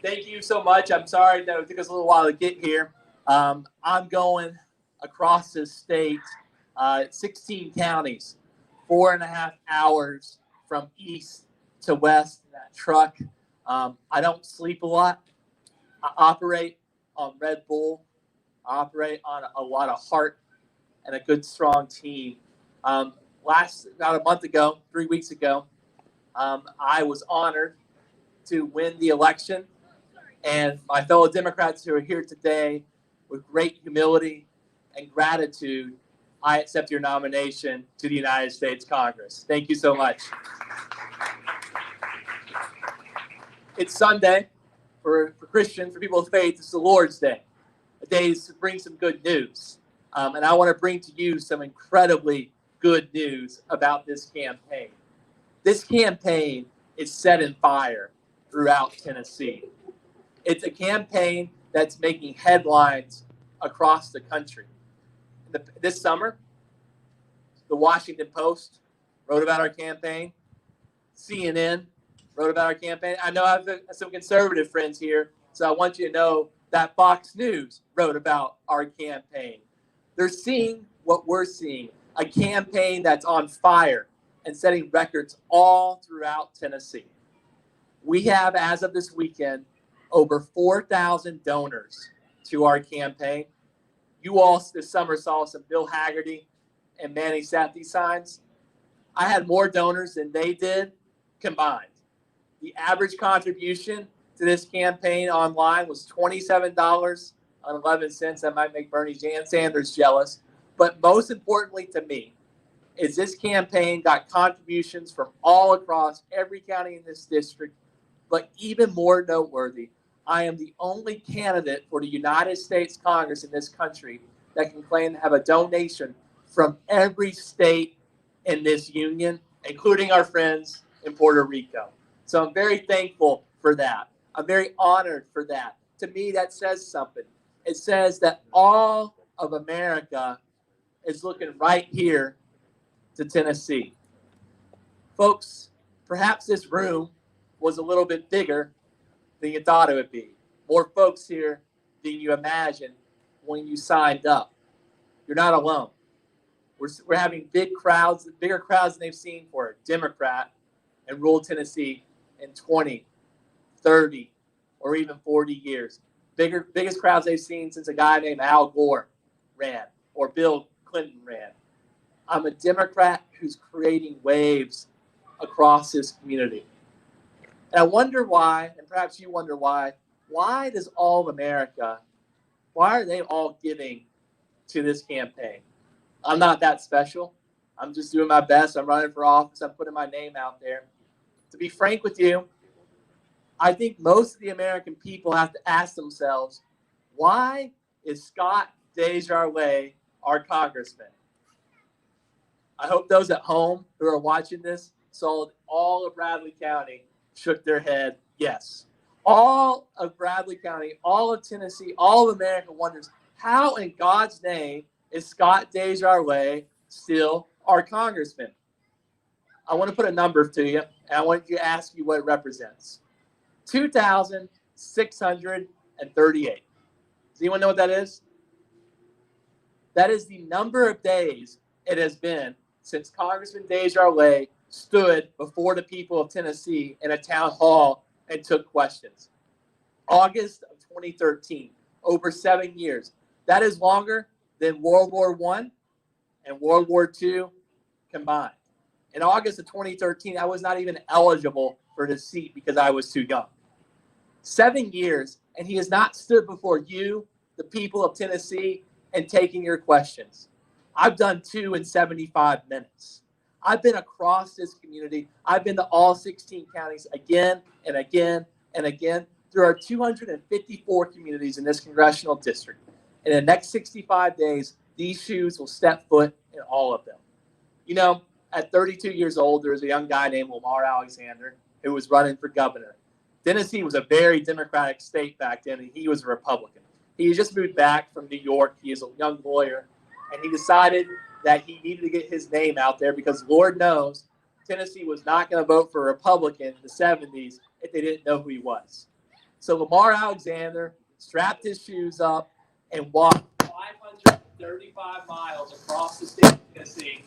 Thank you so much. I'm sorry that it took us a little while to get here. I'm going across this state, 16 counties, 4.5 hours from east to west in that truck. I don't sleep a lot. I operate on Red Bull. I operate on a lot of heart and a good, strong team. About a month ago, 3 weeks ago, I was honored to win the election. And my fellow Democrats who are here today, with great humility and gratitude, I accept your nomination to the United States Congress. Thank you so much. It's Sunday. For Christians, for people of faith, it's the Lord's Day. A day to bring some good news. And I want to bring to you some incredibly good news about this campaign. This campaign is set in fire throughout Tennessee. It's a campaign that's making headlines across the country. This summer, the Washington Post wrote about our campaign. CNN wrote about our campaign. I know I have some conservative friends here, so I want you to know that Fox News wrote about our campaign. They're seeing what we're seeing, a campaign that's on fire and setting records all throughout Tennessee. We have, as of this weekend, over 4,000 donors to our campaign. You all this summer saw some Bill Haggerty and Manny Sapti signs. I had more donors than they did combined. The average contribution to this campaign online was $27.11. That might make Bernie Sanders jealous. But most importantly to me is this campaign got contributions from all across every county in this district. But even more noteworthy, I am the only candidate for the United States Congress in this country that can claim to have a donation from every state in this union, including our friends in Puerto Rico. So I'm very thankful for that. I'm very honored for that. To me, that says something. It says that all of America is looking right here to Tennessee. Folks, perhaps this room was a little bit bigger than you thought it would be. More folks here than you imagined when you signed up. You're not alone. We're having bigger crowds than they've seen for a Democrat in rural Tennessee in 20, 30, or even 40 years. Biggest crowds they've seen since a guy named Al Gore ran or Bill Clinton ran. I'm a Democrat who's creating waves across this community. And I wonder why, and perhaps you wonder why does all of America, why are they all giving to this campaign? I'm not that special. I'm just doing my best. I'm running for office. I'm putting my name out there. To be frank with you, I think most of the American people have to ask themselves, why is Scott Desjardins our congressman? I hope those at home who are watching this saw all of Bradley County shook their head, yes. All of Bradley County, all of Tennessee, all of America wonders, how in God's name is Scott Desjardins still our congressman? I want to put a number to you, and I want to ask you what it represents. 2,638. Does anyone know what that is? That is the number of days it has been since Congressman Desjardins stood before the people of Tennessee in a town hall and took questions. August of 2013, over 7 years. That is longer than World War I and World War II combined. In August of 2013, I was not even eligible for the seat because I was too young. 7 years, and he has not stood before you, the people of Tennessee, and taking your questions. I've done 2 in 75 minutes. I've been across this community. I've been to all 16 counties again and again and again. There are 254 communities in this congressional district. In the next 65 days, these shoes will step foot in all of them. You know, at 32 years old, there was a young guy named Lamar Alexander who was running for governor. Tennessee was a very Democratic state back then, and he was a Republican. He had just moved back from New York. He is a young lawyer, and he decided that he needed to get his name out there because Lord knows Tennessee was not going to vote for a Republican in the 70s if they didn't know who he was. So Lamar Alexander strapped his shoes up and walked 535 miles across the state of Tennessee.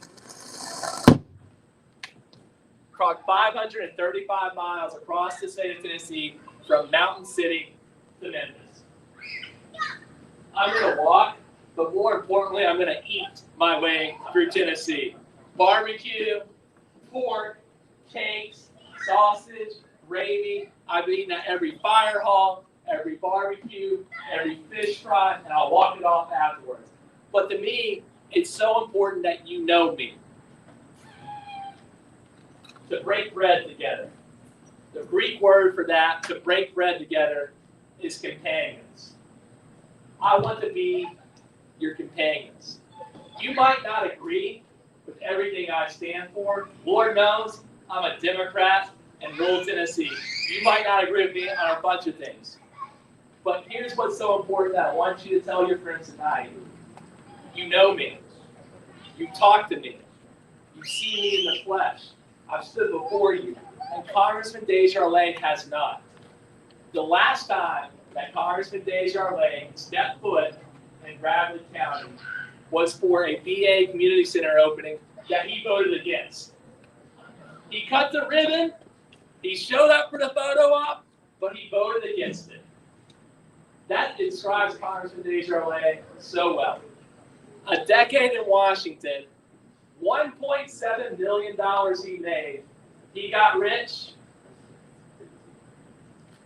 535 miles across the state of Tennessee from Mountain City to Memphis. I'm going to walk, but more importantly, I'm going to eat my way through Tennessee. Barbecue, pork, cakes, sausage, gravy. I've eaten at every fire hall, every barbecue, every fish fry, and I'll walk it off afterwards. But to me, it's so important that you know me. To break bread together. The Greek word for that, to break bread together, is companions. I want to be your companions. You might not agree with everything I stand for. Lord knows I'm a Democrat in rural Tennessee. You might not agree with me on a bunch of things. But here's what's so important that I want you to tell your friends tonight. You know me. You talk to me. You see me in the flesh. I've stood before you. And Congressman Desjardins has not. The last time that Congressman Desjardins stepped foot in Rhea County was for a VA community center opening that he voted against. He cut the ribbon, he showed up for the photo op, but he voted against it. That describes Congressman Desjardins so well. A decade in Washington, $1.7 million he made. He got rich.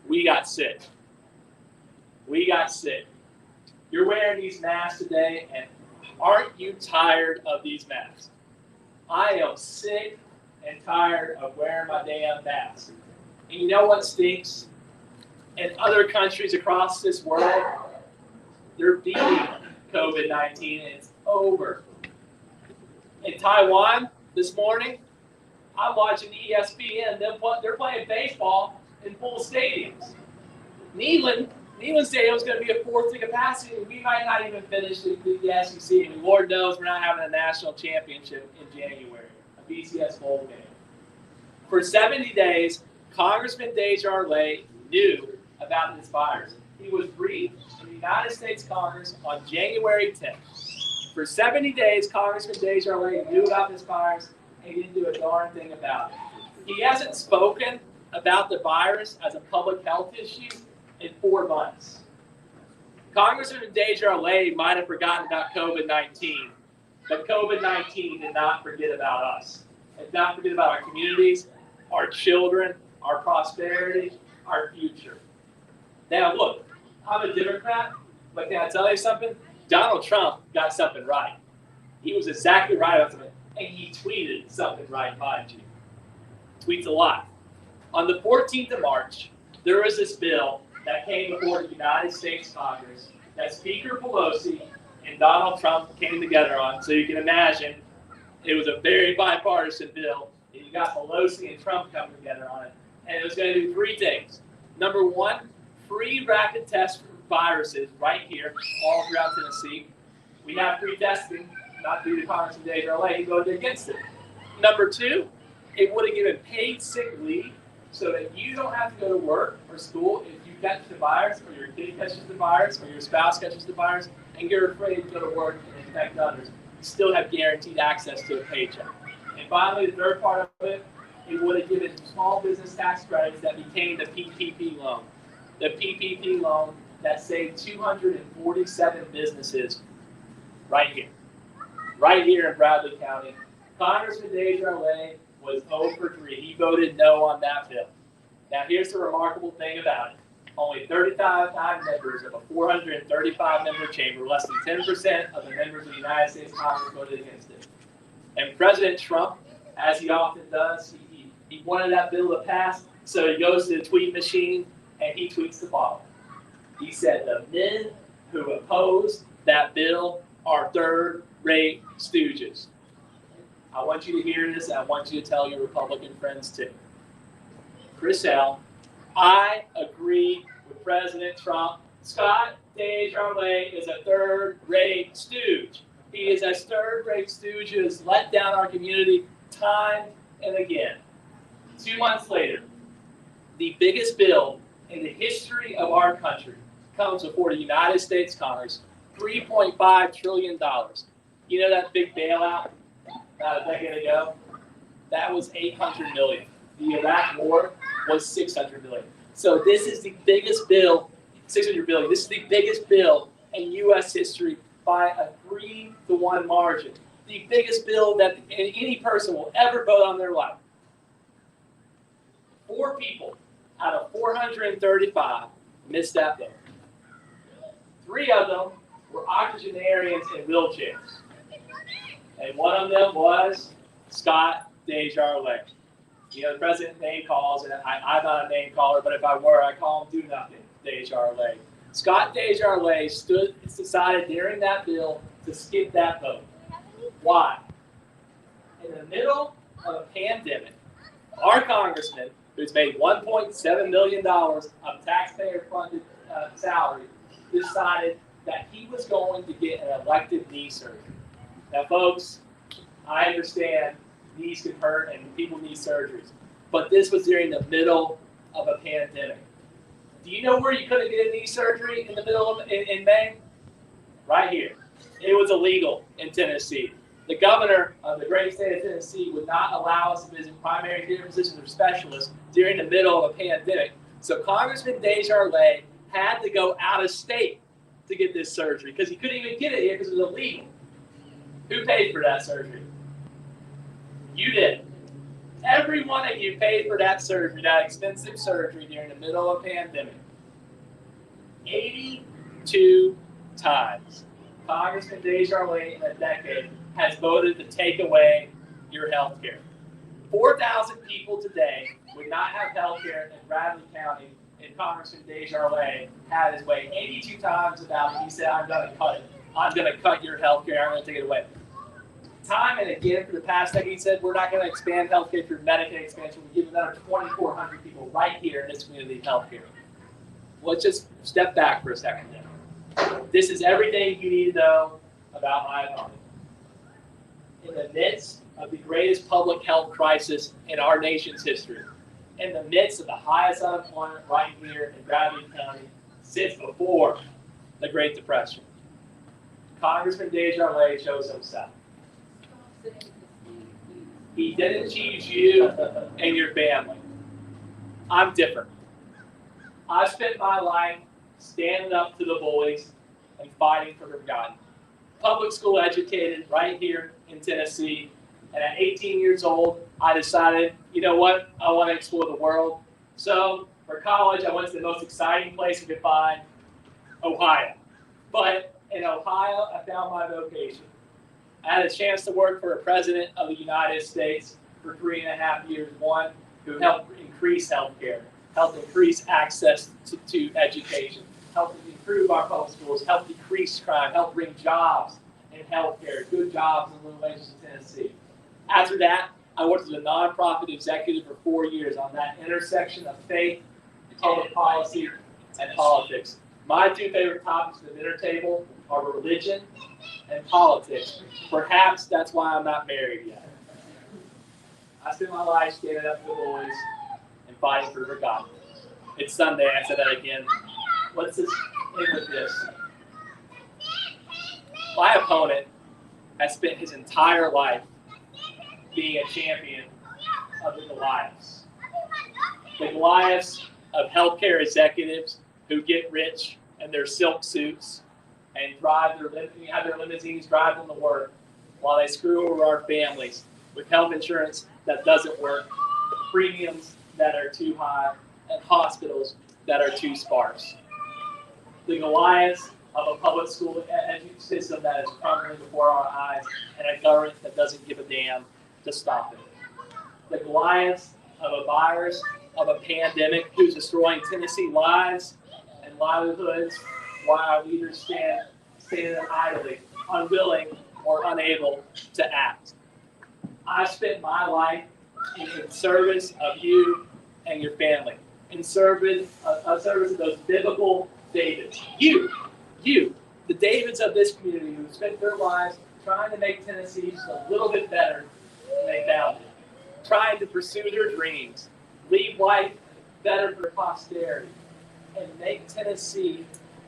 We got sick. We got sick. You're wearing these masks today, and aren't you tired of these masks? I am sick and tired of wearing my damn mask. And you know what stinks? In other countries across this world, they're beating COVID-19, and it's over. In Taiwan this morning, I'm watching ESPN. They're playing baseball in full stadiums. Neyland Stadium is going to be at fourth to capacity. We might not even finish the SEC. And Lord knows we're not having a national championship in January, a BCS bowl game. For 70 days, Congressman Desjardins knew about this virus. He was briefed in the United States Congress on January 10th. For 70 days, Congressman Desjardins knew about this virus, and he didn't do a darn thing about it. He hasn't spoken about the virus as a public health issue in 4 months. Congressman Desjardins might have forgotten about COVID-19, but COVID-19 did not forget about us. It did not forget about our communities, our children, our prosperity, our future. Now, look, I'm a Democrat, but can I tell you something? Donald Trump got something right. He was exactly right about something, and he tweeted something right, mind you. Tweets a lot. On the 14th of March, there was this bill that came before the United States Congress that Speaker Pelosi and Donald Trump came together on. So you can imagine it was a very bipartisan bill. And you got Pelosi and Trump coming together on it. And it was going to do 3 things. Number 1, free rapid tests for viruses right here, all throughout Tennessee. We have free testing, not due to Congressman Desjardins. He voted against it. Number 2, it would have given paid sick leave so that you don't have to go to work or school if you catch the virus, or your kid catches the virus, or your spouse catches the virus, and you're afraid to go to work and infect others. You still have guaranteed access to a paycheck. And finally, the third part of it, it would have given small business tax credits that became the PPP loan. The PPP loan that saved 247 businesses right here in Rhea County. Congressman Desjardins was 0 for 3. He voted no on that bill. Now, here's the remarkable thing about it. Only 35 members of a 435-member chamber, less than 10% of the members of the United States Congress voted against it. And President Trump, as he often does, he wanted that bill to pass, so he goes to the tweet machine and he tweets the following. He said, "The men who oppose that bill are third-rate stooges." I want you to hear this, and I want you to tell your Republican friends too. Chris Hale, I agree with President Trump. Scott Desjardins is a third-rate stooge. He is a third-rate stooge who has let down our community time and again. 2 months later, the biggest bill in the history of our country comes before the United States Congress, $3.5 trillion. You know that big bailout about a decade ago? That was $800 million. The Iraq War was $600 million. So this is the biggest bill, $600 billion. This is the biggest bill in U.S. history by a 3-to-1 margin. The biggest bill that any person will ever vote on in their life. 4 people out of 435 missed that vote. 3 of them were octogenarians in wheelchairs. And one of them was Scott Desjardins. You know, the president name calls, and I'm not a name caller, but if I were, I call him do nothing, Desjardins. Scott Desjardins decided during that bill to skip that vote. Why? In the middle of a pandemic, our congressman, who's made $1.7 million of taxpayer-funded salary, decided that he was going to get an elective knee surgery. Now, folks, I understand knees can hurt and people need surgeries, but this was during the middle of a pandemic. Do you know where you couldn't get a knee surgery in the middle of in May? Right here. It was illegal in Tennessee. The governor of the great state of Tennessee would not allow us to visit primary care physicians or specialists during the middle of a pandemic. So Congressman Desjardins had to go out of state to get this surgery because he couldn't even get it here because it was illegal. Who paid for that surgery? You did. Every one of you paid for that surgery, that expensive surgery during the middle of a pandemic. 82 times. Congressman Desjardins in a decade has voted to take away your health care. 4,000 people today would not have health care in Bradley County if Congressman Desjardins had his way. 82 times about it, he said, I'm going to cut it. I'm going to cut your health care. I'm going to take it away. Time and again for the past decade, he said, we're not going to expand health care through Medicaid expansion. We're giving another 2,400 people right here in this community health care. Let's just step back for a second now. This is everything you need to know about my opponent. In the midst of the greatest public health crisis in our nation's history, in the midst of the highest unemployment right here in Bradley County since before the Great Depression, Congressman Desjardins shows himself. He didn't choose you and your family. I'm different. I spent my life standing up to the bullies and fighting for forgotten. Public school educated right here in Tennessee, and at 18 years old, I decided, you know what, I want to explore the world. So for college, I went to the most exciting place you could find, Ohio. But in Ohio, I found my vocation. I had a chance to work for a president of the United States for 3.5 years, one who helped increase healthcare, helped increase access to education, helped improve our public schools, helped decrease crime, helped bring jobs in healthcare, good jobs in little wages in Tennessee. After that, I worked as a nonprofit executive for 4 years on that intersection of faith, public policy, and politics. My 2 favorite topics at the dinner table are religion and politics. Perhaps that's why I'm not married yet. I spent my life standing up for the boys and fighting for God. It's Sunday, I said that again. Let's just end with this. My opponent has spent his entire life being a champion of the Goliaths. The Goliaths of healthcare executives who get rich in their silk suits and have their limousines drive them to work while they screw over our families with health insurance that doesn't work, premiums that are too high, and hospitals that are too sparse. The Goliaths of a public school system that is crumbling before our eyes and a government that doesn't give a damn to stop it. The Goliaths of a virus, of a pandemic who's destroying Tennessee lives and livelihoods while our leaders stand idly, unwilling or unable to act. I spent my life in service of you and your family, in service of those biblical Davids. You, the Davids of this community who spent their lives trying to make Tennessee just a little bit better than they found it, trying to pursue their dreams, leave life better for posterity, and make Tennessee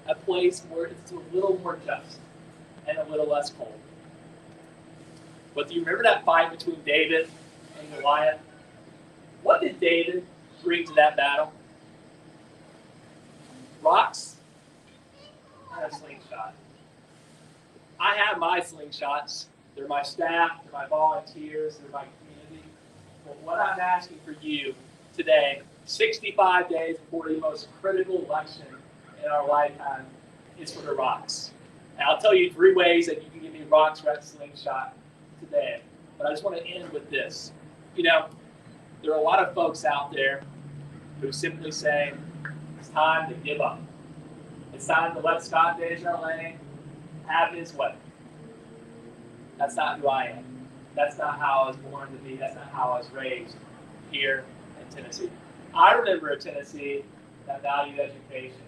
a place where it's a little more just and a little less cold. But do you remember that fight between David and Goliath? What did David bring to that battle? Rocks and a slingshot. I have my slingshots. They're my staff, they're my volunteers, they're my community. But what I'm asking for you today, 65 days before the most critical election in our lifetime, is for the rocks. And I'll tell you 3 ways that you can give me rocks or a slingshot today. But I just want to end with this. You know, there are a lot of folks out there who simply say, it's time to give up. It's time to let Scott Desjardins have his way. That's not who I am. That's not how I was born to be. That's not how I was raised here in Tennessee. I remember a Tennessee that valued education,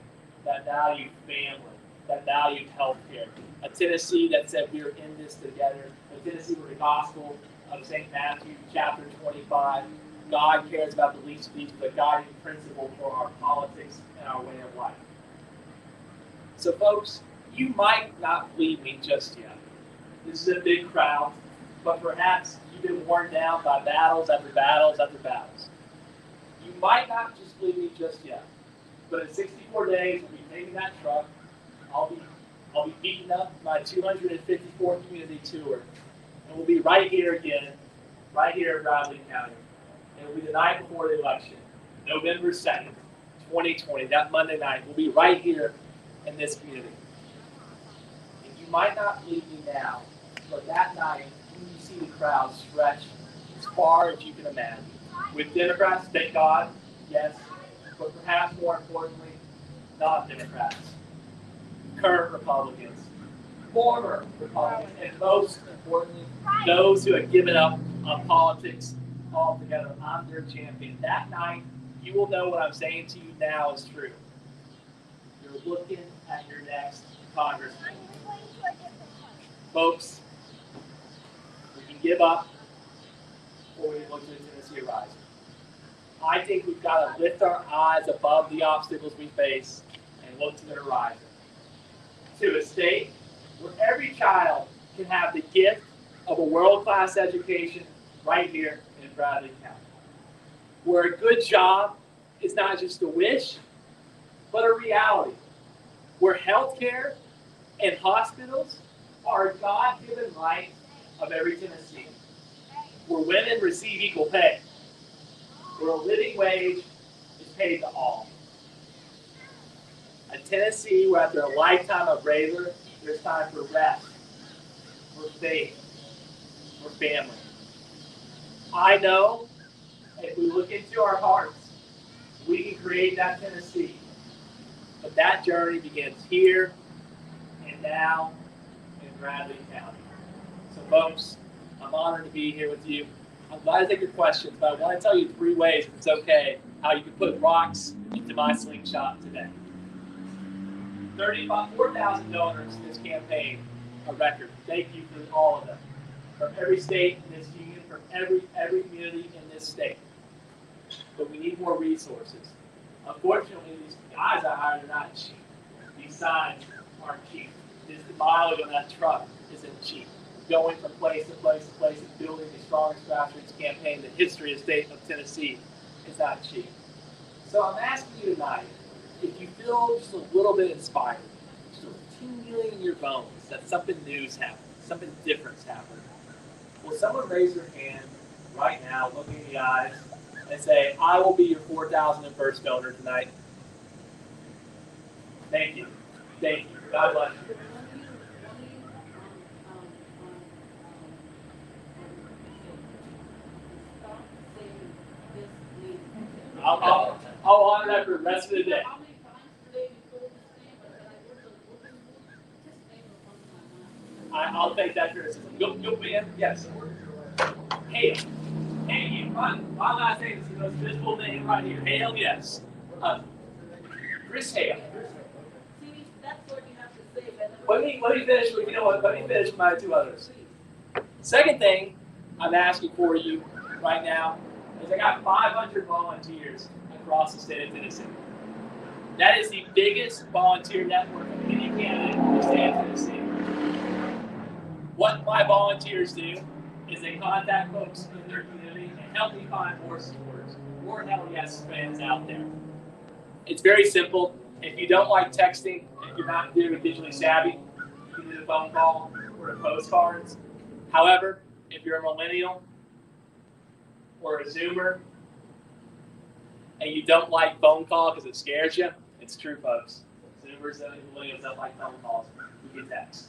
that valued family, that valued healthcare. A Tennessee that said we are in this together. A Tennessee where the gospel of St. Matthew, chapter 25, God cares about the least of these, but guiding principle for our politics and our way of life. So folks, you might not believe me just yet. This is a big crowd, but perhaps you've been worn down by battles after battles after battles. You might not just believe me just yet, but in 64 days, we'll be taking that truck. I'll be beating up my 254th community tour, and we'll be right here again, right here in Rhea County. And it'll be the night before the election, November 2nd, 2020, that Monday night. We'll be right here in this community. And you might not believe me now, but that night, when you see the crowd stretch as far as you can imagine, with Democrats, thank God, yes, but perhaps more importantly, non-Democrats, current Republicans, former Republicans, and most importantly, those who have given up on politics altogether. I'm their champion. That night, you will know what I'm saying to you now is true. You're looking at your next congressman. Folks, we can give up, or we can look to the Tennessee horizon. I think we've got to lift our eyes above the obstacles we face and look to the horizon. To a state where every child can have the gift of a world-class education right here in Rhea County. Where a good job is not just a wish, but a reality. Where healthcare and hospitals are a God-given right of every Tennessean. Where women receive equal pay. Where a living wage is paid to all. A Tennessee where after a lifetime of labor, there's time for rest, for faith, for family. I know if we look into our hearts, we can create that Tennessee. But that journey begins here and now in Rhea County. So folks, I'm honored to be here with you. I'm glad to take your questions, but I want to tell you 3 ways, if it's okay, how you can put rocks into my slingshot today. 4,000 donors in this campaign, a record. Thank you for all of them. From every state in this union, from every community in this state. But we need more resources. Unfortunately, these guys I hired are not cheap. These signs aren't cheap. The mileage on that truck isn't cheap. Going from place to place to place and building the strongest grassroots campaign in the history of the state of Tennessee is not cheap. So I'm asking you tonight, if you feel just a little bit inspired, just a tingling in your bones that something new's happened, something different's happened, will someone raise their hand right now, look me in the eyes, and say, I will be your 4,001st donor tonight? Thank you. Thank you. God bless you. I'll honor that for the rest of the day. I'll take that criticism. You'll be in? Yes. Hale. Hale, my last name is the most visible name right here. Hale, yes. Chris Hale. Let me finish. You know what? Let me finish my 2 others. Second thing I'm asking for you right now is I got 500 volunteers across the state of Tennessee. That is the biggest volunteer network of any candidate in the state of Tennessee. What my volunteers do is they contact folks in their community and help me find more supporters, more Hell Yes fans out there. It's very simple. If you don't like texting, if you're not very digitally savvy, you can do a phone call or a postcards. However, if you're a millennial or a Zoomer and you don't like phone call because it scares you, it's true, folks. Zoomers and millennials don't like phone calls. You get text.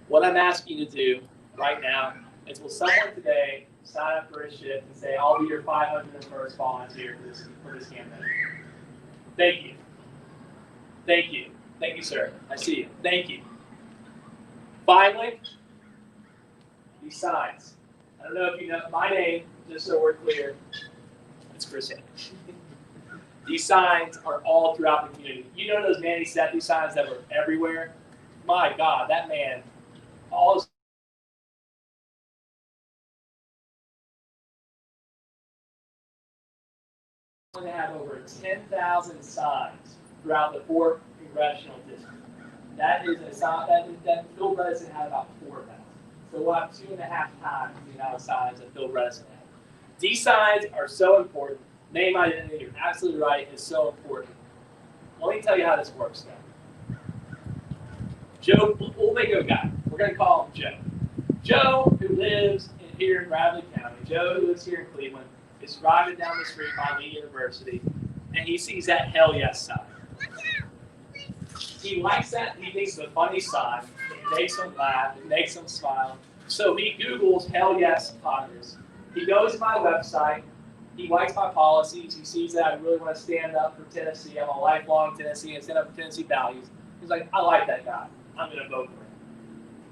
What I'm asking you to do right now is, will someone today sign up for a shift and say, I'll be your 501st volunteer for this campaign? Thank you. Thank you. Thank you, sir. I see you. Thank you. Finally, these signs. I don't know if you know my name, just so we're clear. It's Chris Hale. These signs are all throughout the community. You know those Manny Sethi signs that were everywhere? My God, that man, all his going to have over 10,000 signs throughout the 4th congressional district. That is a sign that Phil Bredesen had about 4,000. So we'll have 2.5 times the amount of signs that Phil Bredesen had. These signs are so important. Name identity, you're absolutely right, is so important. Let me tell you how this works now. Joe, we'll make it a guy. We're going to call him Joe. Joe, who lives here in Bradley County, Joe, who lives here in Cleveland, is driving down the street by Lee University, and he sees that Hell Yes sign. He likes that. He thinks it's a funny sign. It makes him laugh. It makes him smile. So he Googles Hell Yes Congress. He goes to my website. He likes my policies. He sees that I really want to stand up for Tennessee. I'm a lifelong Tennessean and stand up for Tennessee values. He's like, I like that guy. I'm going to vote for him.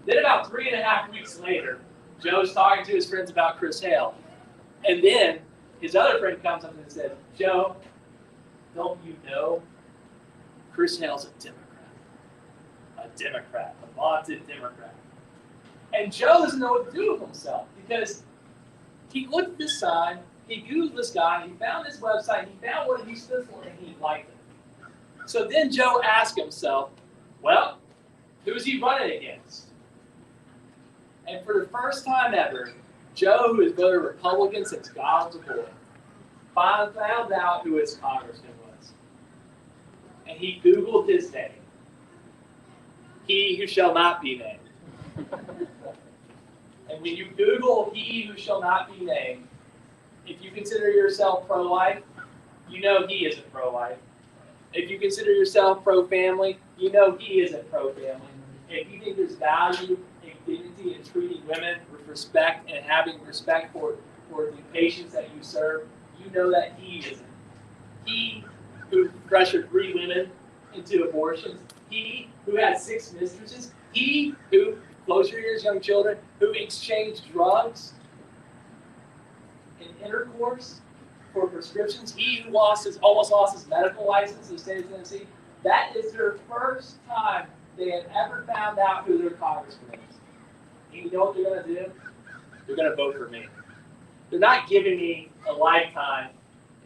Then about 3.5 weeks later, Joe's talking to his friends about Chris Hale. And then his other friend comes up and says, Joe, don't you know Chris Hale's a Democrat? A Democrat, a vaunted Democrat. And Joe doesn't know what to do with himself because he looked at this sign, he Googled this guy, he found his website, he found what he stood for, and he liked it. So then Joe asked himself, well, who's he running against? And for the first time ever, Joe, who has voted Republican since God was a boy, found out who his congressman was. And he Googled his name. He who shall not be named. And when you Google he who shall not be named, if you consider yourself pro-life, you know he isn't pro-life. If you consider yourself pro-family, you know he isn't pro-family. If you think there's value in dignity in treating women with respect and having respect for the patients that you serve, you know that he isn't. He who pressured 3 women into abortions, he who had 6 mistresses, he who, close your ears, young children, who exchanged drugs in intercourse for prescriptions, he who almost lost his medical license in the state of Tennessee, that is their first time they had ever found out who their congressman is. And you know what they're going to do? They're going to vote for me. They're not giving me a lifetime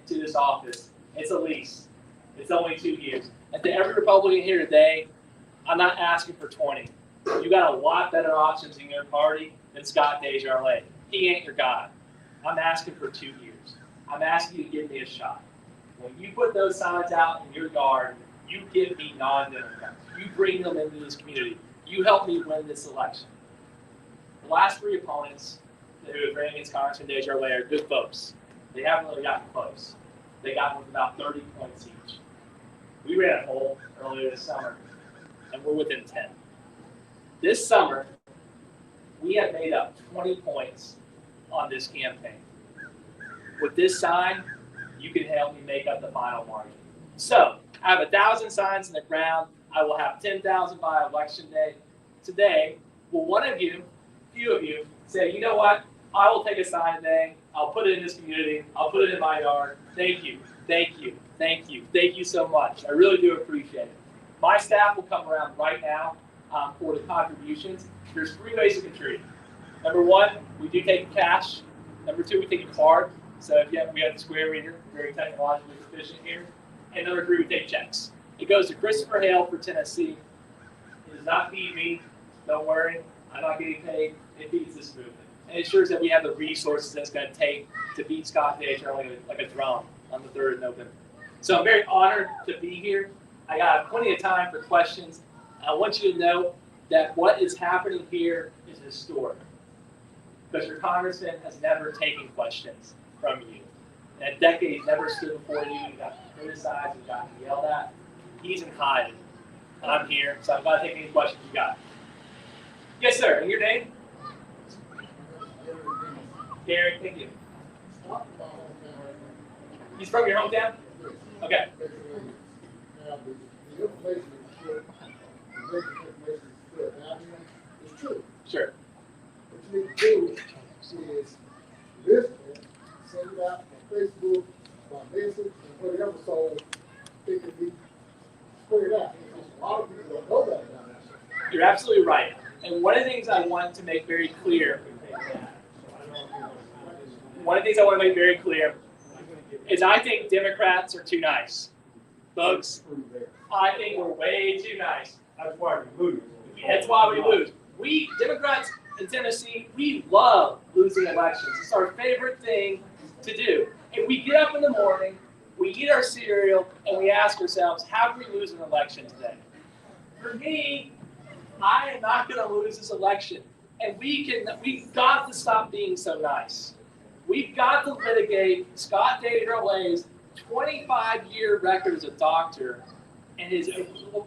to this office. It's a lease. It's only 2 years. And to every Republican here today, I'm not asking for 20. You got a lot better options in your party than Scott Desjardins. He ain't your guy. I'm asking for 2 years. I'm asking you to give me a shot. When you put those signs out in your yard, you give me non-Democrats. You bring them into this community. You help me win this election. The last 3 opponents who have ran against Congressman Desjardins are good folks. They haven't really gotten close. They got with about 30 points each. We ran a poll earlier this summer, and we're within 10. This summer, we have made up 20 points on this campaign. With this sign, you can help me make up the final margin. So, I have 1,000 signs in the ground. I will have 10,000 by election day. Today, will one of you, few of you, say, you know what? I will take a sign today. I'll put it in this community. I'll put it in my yard. Thank you. Thank you. Thank you. Thank you so much. I really do appreciate it. My staff will come around right now for the contributions. There's 3 ways to contribute. Number 1, we do take cash. Number 2, we take a card. So if we have the square reader, very technologically efficient here. and another 3 would take checks. It goes to Christopher Hale for Tennessee. It does not feed me. Don't worry. I'm not getting paid. It feeds this movement. And it ensures that we have the resources that it's going to take to beat Scott Dager like a drum on the 3rd of November. So I'm very honored to be here. I got plenty of time for questions. I want you to know that what is happening here is historic. Because your congressman has never taken questions from you. In a decade, he's never stood before you and got criticized and gotten yelled at. He's in hiding. I'm here, so I'm going to take any questions you got. Yes, sir. And your name? Gary, thank you. He's from your hometown? Okay. Now, the information is true. Sure. What you need to do is listen, send it out on Facebook, by message, and whatever, so it can be spread out. A lot of people don't know that about that. You're absolutely right. And one of the things I want to make very clear, is I think Democrats are too nice. Folks, I think we're way too nice. That's why we lose. That's why we lose. We, Democrats in Tennessee, we love losing elections. It's our favorite thing to do. And we get up in the morning, we eat our cereal, and we ask ourselves, how can we lose an election today? For me, I am not going to lose this election. And we've got to stop being so nice. We've got to litigate Scott Dager-Lay's 25-year record as a doctor and his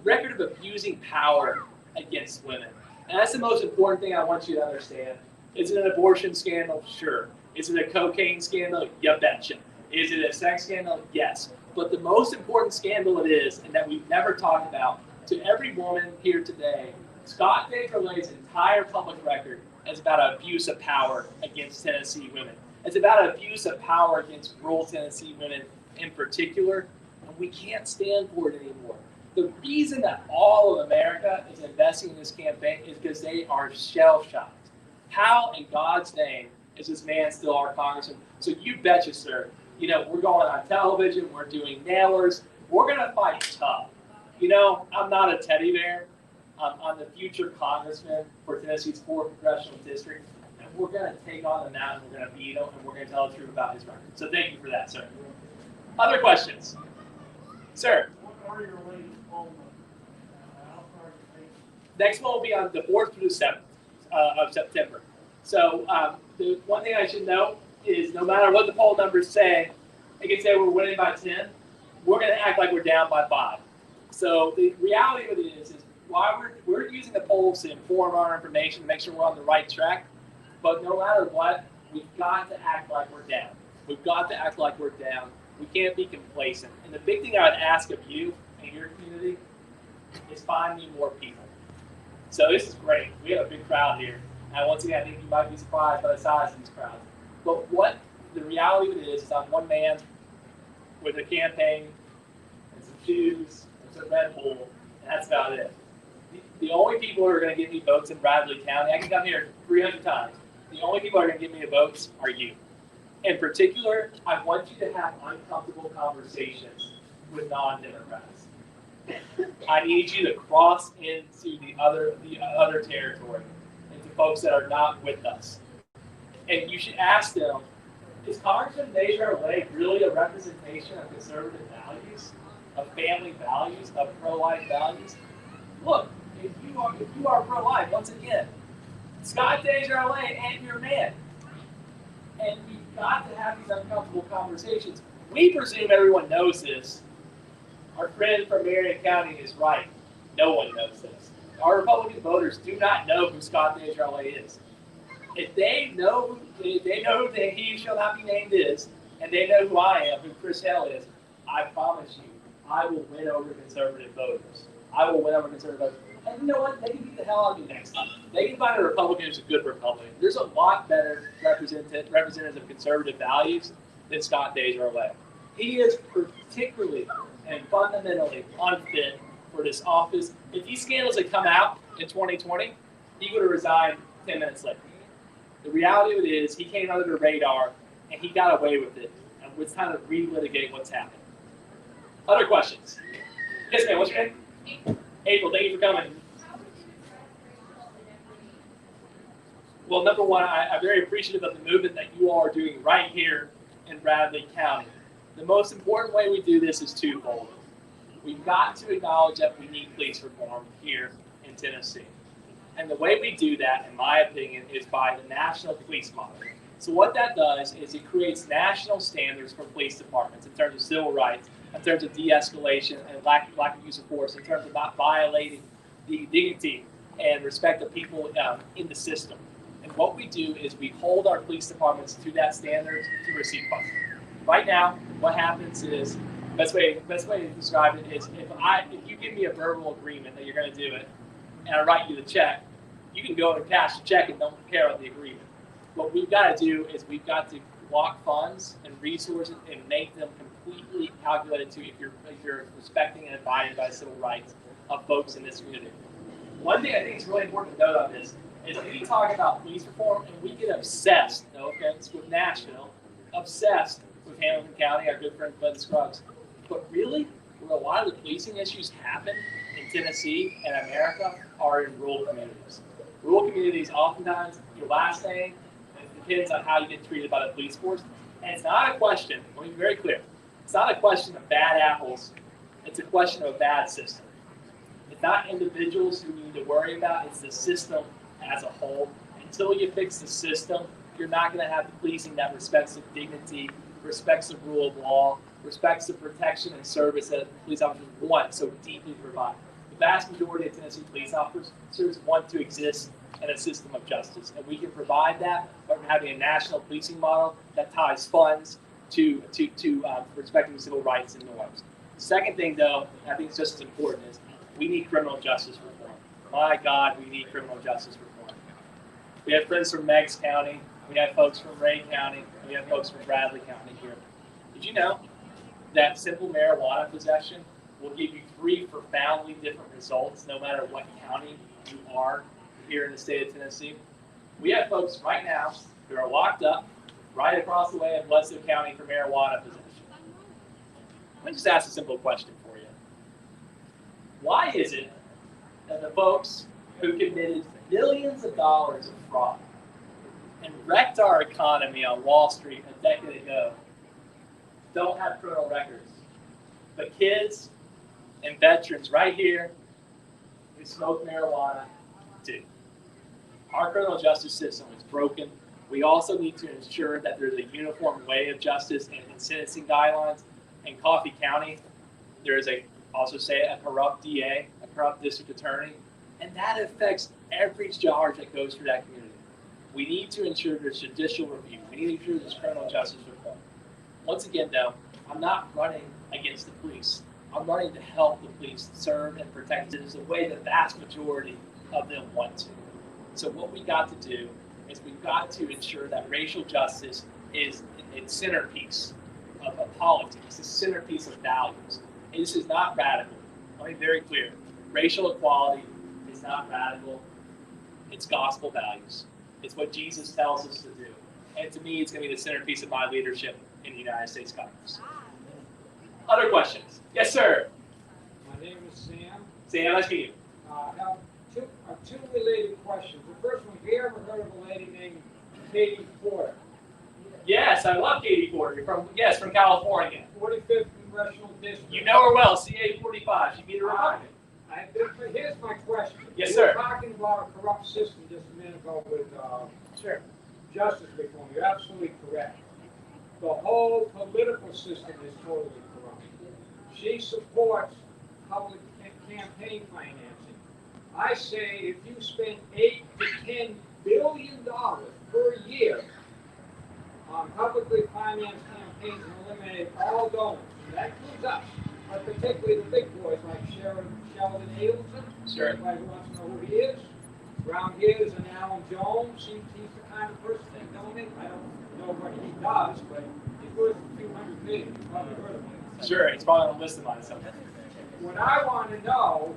record of abusing power against women. And that's the most important thing I want you to understand. Is it an abortion scandal? Sure. Is it a cocaine scandal? You betcha. Is it a sex scandal? Yes. But the most important scandal it is, and that we've never talked about, to every woman here today, Scott Dager-Lay's entire public record is about abuse of power against Tennessee women. It's about abuse of power against rural Tennessee women in particular, and we can't stand for it anymore. The reason that all of America is investing in this campaign is because they are shell-shocked. How in God's name is this man still our congressman? So you betcha, sir. You know, we're going on television, we're doing nailers, we're going to fight tough. You know, I'm not a teddy bear. I'm the future congressman for Tennessee's 4th congressional district, and we're going to take on the mountain, we're going to beat him, and we're going to tell the truth about his record. So thank you for that, sir. Other questions? Sir? Next one will be on the 4th through the 7th of September. So the one thing I should note is no matter what the poll numbers say, they can say we're winning by 10, we're going to act like we're down by 5. So the reality of it is while we're using the polls to inform our information, to make sure we're on the right track, but no matter what, we've got to act like we're down. We've got to act like we're down. We can't be complacent. And the big thing I would ask of you and your community is find me more people. So this is great. We have a big crowd here. And once again, I think you might be surprised by the size of these crowds. But what the reality of it is I'm one man with a campaign and some shoes and some Red Bull, and that's about it. The only people who are going to give me votes in Bradley County, I can come here 300 times. The only people who are going to give me votes are you. In particular, I want you to have uncomfortable conversations with non-Democrats. I need you to cross into the other territory, into folks that are not with us. And you should ask them, is Congressman Dager-Lay really a representation of conservative values, of family values, of pro-life values? Look, if you are pro-life, once again, Scott Dager-Lay ain't your man. And we've got to have these uncomfortable conversations. We presume everyone knows this. Our friend from Rhea County is right. No one knows this. Our Republican voters do not know who Scott Dager-Lay is. If they know who that he shall not be named is, and they know who I am, who Chris Hale is, I promise you, I will win over conservative voters. I will win over conservative voters. And you know what? They can beat the hell out of me next time. They can find a Republican who's a good Republican. There's a lot better representatives of conservative values than Scott Dager-Lay. He is particularly and fundamentally unfit for this office. If these scandals had come out in 2020, he would have resigned 10 minutes later. The reality of it is he came under the radar and he got away with it. And it's time to relitigate what's happened. Other questions? Yes, ma'am. What's your name? April. Thank you for coming. Well, number one, I'm very appreciative of the movement that you all are doing right here in Bradley County. The most important way we do this is twofold. We've got to acknowledge that we need police reform here in Tennessee. And the way we do that, in my opinion, is by the national police model. So what that does is it creates national standards for police departments in terms of civil rights, in terms of de-escalation and lack of use of force, in terms of not violating the dignity and respect of people in the system. And what we do is we hold our police departments to that standard to receive funding. Right now, what happens is, best way to describe it is if you give me a verbal agreement that you're going to do it, and I write you the check, you can go and cash the check and don't care about the agreement. What we've got to do is we've got to block funds and resources and make them completely calculated to if you're respecting and abiding by civil rights of folks in this community. One thing I think is really important to note on this is we talk about police reform and we get obsessed, no offense, with Nashville, obsessed with Hamilton County, our good friend Bud Scruggs. But really, where a lot of the policing issues happen in Tennessee and America are in rural communities. Rural communities, oftentimes, your last name depends on how you get treated by the police force. And it's not a question, let me be very clear, it's not a question of bad apples, it's a question of a bad system. It's not individuals who you need to worry about, it's the system as a whole. Until you fix the system, you're not going to have the policing that respects the dignity, respects the rule of law, respects the protection and service that police officers want so deeply provide. The vast majority of Tennessee police officers want to exist in a system of justice, and we can provide that by having a national policing model that ties funds to respecting civil rights and norms. The second thing, though, I think is just as important, is we need criminal justice reform. My God, we need criminal justice reform. We have friends from Meigs County, we have folks from Rhea County, we have folks from Bradley County here. Did you know that simple marijuana possession will give you 3 profoundly different results no matter what county you are here in the state of Tennessee? We have folks right now who are locked up right across the way in Bledsoe County for marijuana possession. Let me just ask a simple question for you. Why is it that the folks who committed millions of dollars of fraud and wrecked our economy on Wall Street a decade ago don't have criminal records, but kids and veterans right here who smoke marijuana do? Our criminal justice system is broken. We also need to ensure that there's a uniform way of justice and sentencing guidelines. In Coffee County, there is a corrupt DA, a corrupt district attorney, and that affects every charge that goes through that community. We need to ensure there's judicial review. We need to ensure there's criminal justice reform. Once again, though, I'm not running against the police. I'm running to help the police serve and protect citizens the way the vast majority of them want to. So what we got to do is we've got to ensure that racial justice is a centerpiece of politics, a centerpiece of values. And this is not radical. Let me be very clear. Racial equality is not radical. It's gospel values. It's what Jesus tells us to do. And to me, it's going to be the centerpiece of my leadership in the United States Congress. Other questions? Yes, sir. My name is Sam. Sam, nice to meet you. I have two related questions. The first one, have you ever heard of a lady named Katie Porter? Yes, I love Katie Porter. From California. 45th Congressional District. You know her well, CA 45. She beat her Republican. Here's my question. Yes, You sir. were talking about a corrupt system just a minute ago with Sure. justice reform. You're absolutely correct. The whole political system is totally corrupt. She supports public campaign financing. I say if you spend $8 to $10 billion per year on publicly financed campaigns and eliminate all donors, and that includes us, but particularly the big boys like Sheldon Adelson. Sure. Everybody who wants to know who he is. Around here is an Alan Jones. He's the kind of person that donates. I don't know what he does, but he's worth a few $100 million. You've probably heard of him. Sure, it's probably on the list of mine. Something. What I want to know,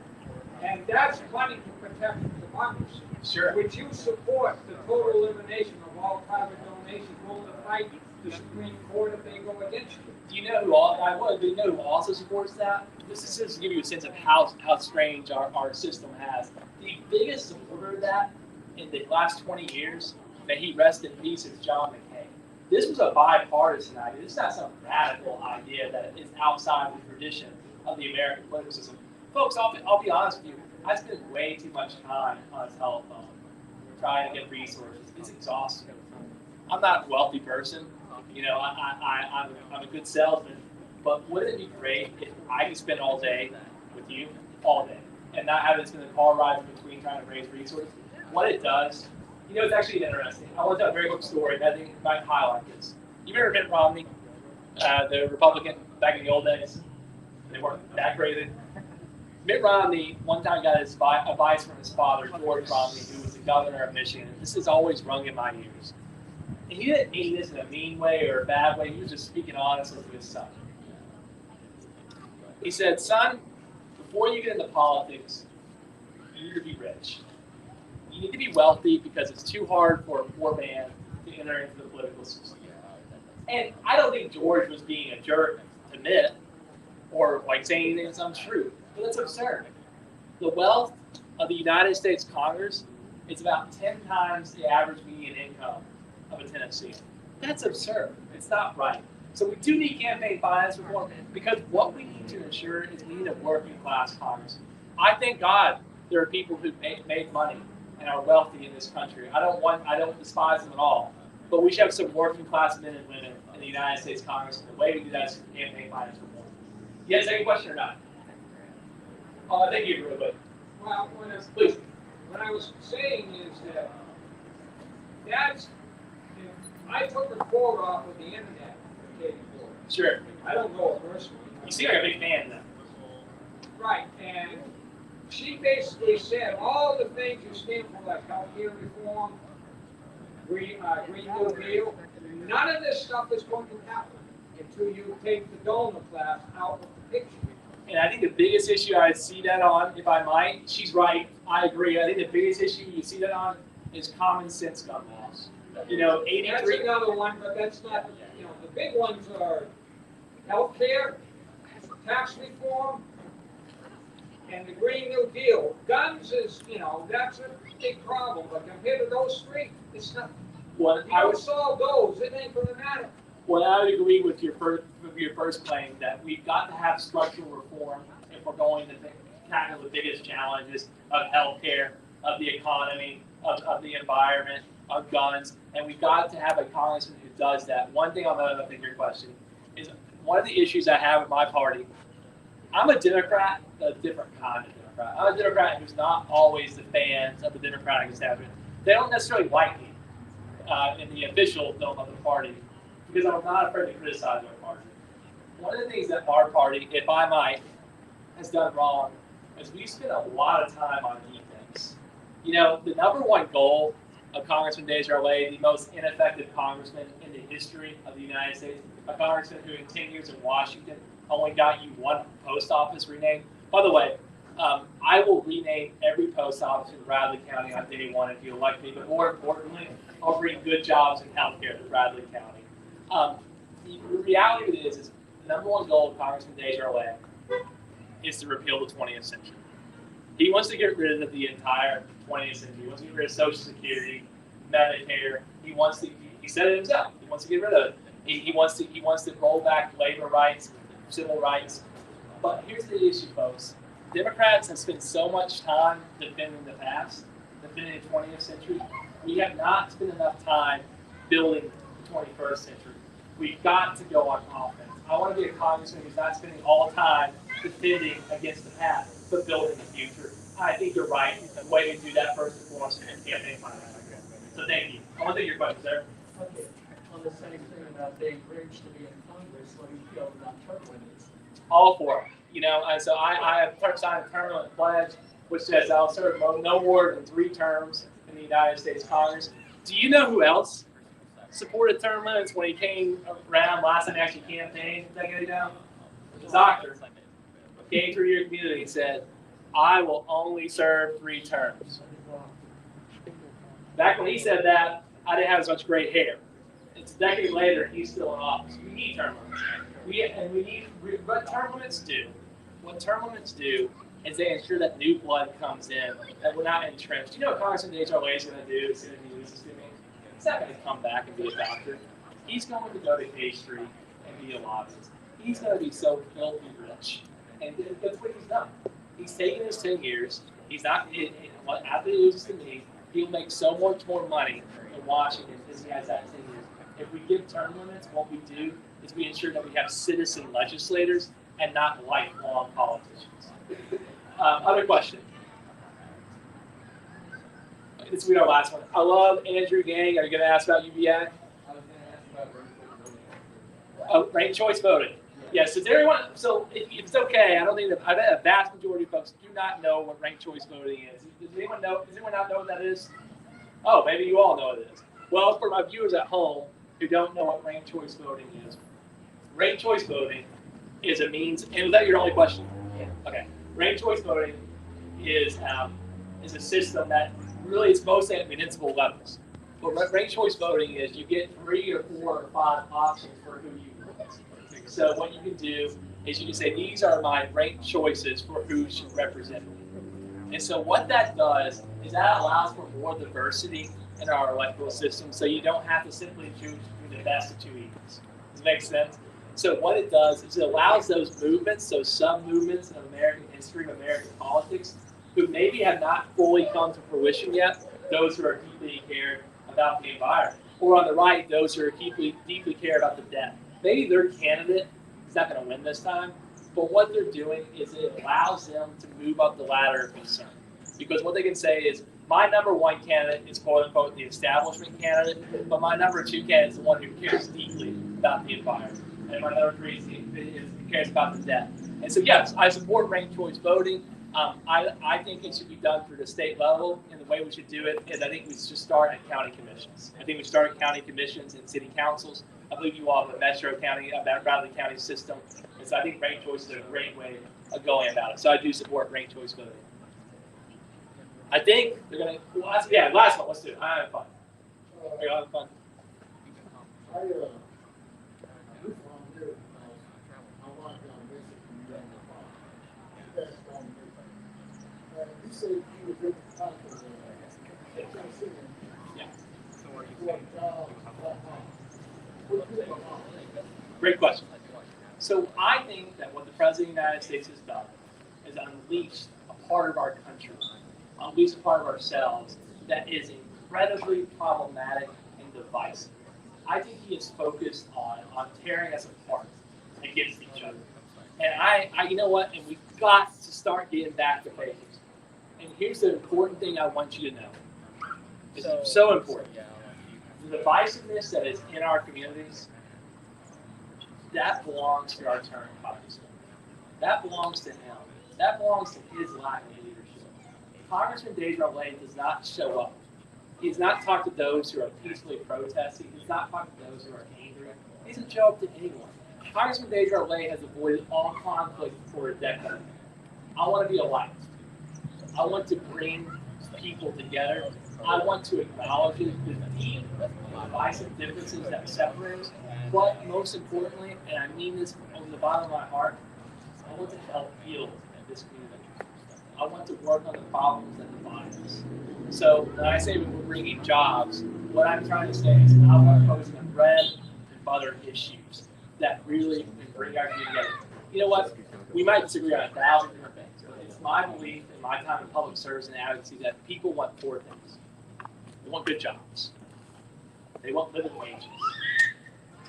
and that's money to protect democracy. Sure. Would you support the total elimination of all private donations, going to fight the Supreme Court if they go against you. Do you know who also supports that? This is just to give you a sense of how strange our system has. The biggest supporter of that in the last 20 years, may he rest in peace, is John McCain. This was a bipartisan idea. This is not some radical idea that is outside the tradition of the American political system. Folks, I'll be honest with you. I spend way too much time on a telephone trying to get resources. It's exhausting. I'm not a wealthy person. You know, I'm a good salesman. But wouldn't it be great if I could spend all day with you, all day, and not having to spend the car ride in between trying to raise resources? What it does, you know, it's actually interesting. I want to tell a very quick story that I think might highlight this. You remember Mitt Romney, the Republican back in the old days? They weren't that crazy. Mitt Romney one time got his advice from his father, George Romney, who was the governor of Michigan. This has always rung in my ears. And he didn't mean this in a mean way or a bad way. He was just speaking honestly to his son. He said, son, before you get into politics, you need to be rich. You need to be wealthy because it's too hard for a poor man to enter into the political system. And I don't think George was being a jerk to Mitt or like saying anything that's untrue. But that's absurd. The wealth of the United States Congress is about 10 times the average median income of a Tennessean. That's absurd. It's not right. So we do need campaign finance reform because what we need to ensure is we need a working class Congress. I thank God there are people who made money and are wealthy in this country. I don't despise them at all. But we should have some working class men and women in the United States Congress, and the way we do that is campaign finance reform. You have a second question or not? Thank you, real quick. Well, Please. what I was saying is that I took a quote off of the internet for Katie Ford. Sure. I don't know her personally. You seem like a big fan then. Right, and she basically said all the things you stand for, like healthcare reform, Green New Deal, none of this stuff is going to happen until you take the donor class out of the picture. And I think the biggest issue I see that on, if I might, she's right, I agree. I think the biggest issue you see that on is common sense gun laws. You know, 83. That's another one, but that's not, you know, the big ones are healthcare, tax reform, and the Green New Deal. Guns is, you know, that's a big problem, but compared to those three, it's not. What You I don't would, solve those, it ain't gonna matter. well, I would agree with your first claim that we've got to have structural reform if we're going to tackle the biggest challenges of healthcare, of the economy, of the environment, of guns, and we've got to have a congressman who does that. One thing on the other thing, your question is one of the issues I have with my party. I'm a Democrat, a different kind of Democrat. I'm a Democrat who's not always the fans of the Democratic establishment. They don't necessarily like me in the official film of the party because I'm not afraid to criticize our party. One of the things that our party, if I might, has done wrong is we spend a lot of time on defense. You know, the number one goal of Congressman Desjardins, the most ineffective congressman in the history of the United States, a congressman who in 10 years in Washington only got you one post office renamed. By the way, I will rename every post office in Bradley County on day one if you elect me, but more importantly, I'll bring good jobs in healthcare to Bradley County. The reality of it is the number one goal of Congressman Desjardins is to repeal the 20th century. He wants to get rid of the entire 20th century. He wants to get rid of Social Security, Medicare. He said it himself. He wants to get rid of it. He wants to roll back labor rights, civil rights. But here's the issue, folks. Democrats have spent so much time defending the past, defending the 20th century. We have not spent enough time building the 21st century. We've got to go on offense. I want to be a congressman who's not spending all time defending against the past, but building the future. I think you're right. The way to do that first and foremost is campaign finance. So thank you. I want to take your question, sir. Okay. On the same thing about being rich to be in Congress, what do you feel about term limits? All for it. You know, and so I have signed a term limit pledge, which says I'll serve no more than 3 terms in the United States Congress. Do you know who else supported term limits when he came around last time he actually campaigned a decade ago? The doctor came through your community and said, I will only serve 3 terms. Back when he said that, I didn't have as much gray hair. It's a decade later, he's still in office. We need term limits. What term limits do? What term limits do is they ensure that new blood comes in, that we're not entrenched. You know what Congressman DHRA is going to do as soon as he loses to me? He's not going to come back and be a doctor. He's going to go to K Street and be a lobbyist. He's going to be so filthy rich. And that's what he's done. He's taken his 10 years. He's not, after he loses to me, he'll make so much more money in Washington because he has that 10 years. If we give term limits, what we do is we ensure that we have citizen legislators and not lifelong politicians. Other question. This will be our last one. I love Andrew Gang. Are you going to ask about UBI? I was going to ask about Ranked choice voting. Yes. Does everyone? So if it's okay, I don't think I bet a vast majority of folks do not know what ranked choice voting is. Does anyone know? Does anyone not know what that is? Oh, maybe you all know what it is. Well, for my viewers at home who don't know what ranked choice voting is, ranked choice voting is a means. And was that your only question? Yeah. Okay. Ranked choice voting is a system that really is mostly at municipal levels. But what ranked choice voting is, you get 3 or 4 or 5 options for who you vote. So what you can do is you can say, these are my ranked choices for who should represent me. And so what that does is that allows for more diversity in our electoral system, so you don't have to simply choose between the best of 2 evils. Does it make sense? So what it does is it allows those movements, those sub-movements in American history, American politics, who maybe have not fully come to fruition yet, those who are deeply cared about the environment. Or on the right, those who are deeply care about the debt. Maybe their candidate is not going to win this time, but what they're doing is it allows them to move up the ladder of concern. Because what they can say is, my number 1 candidate is quote unquote the establishment candidate, but my number 2 candidate is the one who cares deeply about the environment. And my number 3 is cares about the debt. And so yes, I support ranked choice voting. I think it should be done through the state level, and the way we should do it is I think we should start at county commissions. I think we start at county commissions and city councils. I believe you all have a Metro County, Bradley County system, and so I think ranked choice is a great way of going about it. So I do support ranked choice voting. I think they're gonna. Last one. Let's do it. I'm having fun. Are you having fun? I want to you said you were good at the Great question. So I think that what the President of the United States has done is unleashed a part of our country, unleashed a part of ourselves that is incredibly problematic and divisive. I think he is focused on tearing us apart against each other. And I you know what? And we've got to start getting back to basics. And here's the important thing I want you to know. It's so important. The divisiveness that is in our communities, that belongs to our term congressman. That belongs to him. That belongs to his lack of leadership. Congressman Desjardins does not show up. He's not talked to those who are peacefully protesting. He's not talked to those who are angry. He doesn't show up to anyone. Congressman Desjardins has avoided all conflict for a decade. I want to be a light. I want to bring people together. I want to acknowledge the deep divisive differences that separate us. But most importantly, and I mean this from the bottom of my heart, I want to help heal this community. I want to work on the problems that divide us. So when I say we're bringing jobs, what I'm trying to say is I'm proposing a bread and butter issues that really bring our community together. You know what? We might disagree on 1,000 different things, but it's my belief in my time in public service and advocacy that people want 4 things. They want good jobs. They want living wages.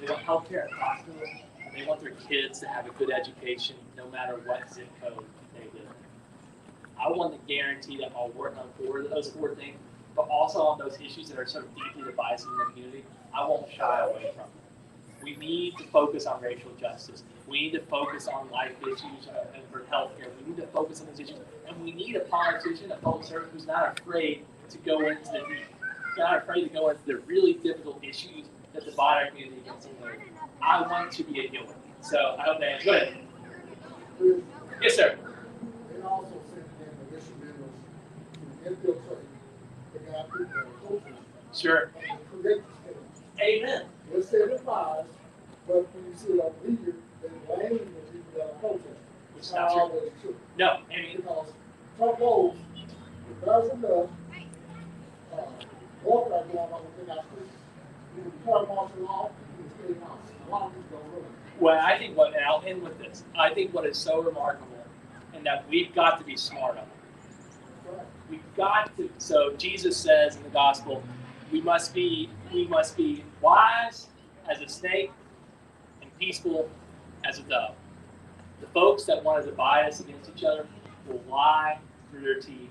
They want health care at hospitals. They want their kids to have a good education no matter what zip code they live in. I want to guarantee that I'll work on those 4 things, but also on those issues that are so deeply divisive in the community, I won't shy away from them. We need to focus on racial justice. We need to focus on life issues and for health care. We need to focus on those issues. And we need a politician, a public servant who's not afraid to go into the deep, not afraid to go into the really difficult issues that divide our community against each other. I want to be a healer. So I hope that answers. Go ahead. Yes, sir. They also sent in militia members to infiltrate the guy people. Sure. Amen. let's say it applies, but when you see it over here, they blame the people that are protesting. Which It's is not not true. always true. No, I mean, Because Trump knows if there's enough, warfare going on within our streets, you can declare martial law, you can stay out. A lot of people don't realize. well, I think what, and I'll end with this. I think what is so remarkable, and that we've got to be smart on. We've got to. So Jesus says in the gospel, we must be wise as a snake and peaceful as a dove. The folks that want to divide us against each other will lie through their teeth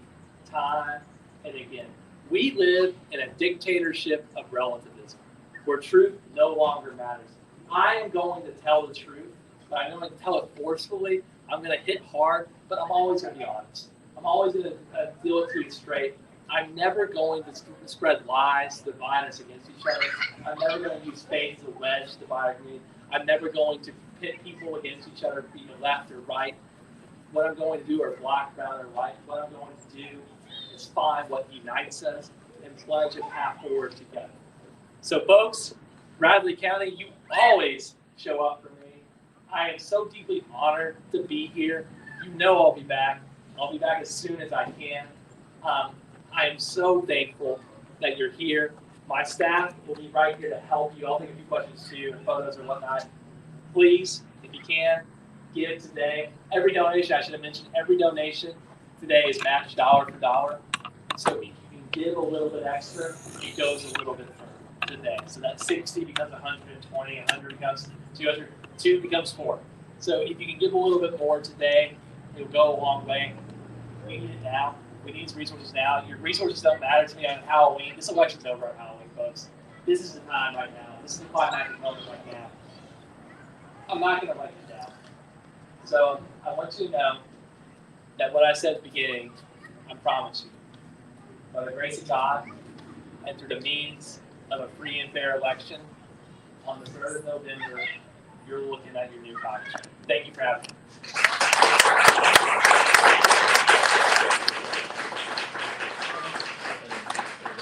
time and again. We live in a dictatorship of relativism where truth no longer matters. I am going to tell the truth, but I'm going to tell it forcefully. I'm going to hit hard, but I'm always going to be honest. I'm always going to deal it to you straight. I'm never going to spread lies to divide us against each other. I'm never going to use faith as a wedge to divide our community. I'm never going to pit people against each other, be left or right. What I'm going to do are black, brown, or white. What I'm going to do is find what unites us and pledge a path forward together. So, folks, Bradley County, you always show up for me. I am so deeply honored to be here. You know I'll be back. I'll be back as soon as I can. I am so thankful that you're here. My staff will be right here to help you. I'll take a few questions too, and photos or whatnot. Please, if you can, give today. Every donation, I should have mentioned, every donation today is matched dollar for dollar. So if you can give a little bit extra, it goes a little bit further today. So that 60 becomes 120, 100 becomes 200, 2 becomes 4. So if you can give a little bit more today, it'll go a long way. We need it now. We need these resources now. Your resources don't matter to me on Halloween. This election's over on Halloween, folks. This is the time right now. This is the climactic moment right now. I'm not going to let you down. So I want you to know that what I said at the beginning, I promise you, by the grace of God and through the means of a free and fair election, on the 3rd of November, you're looking at your new congressman. Thank you for having me.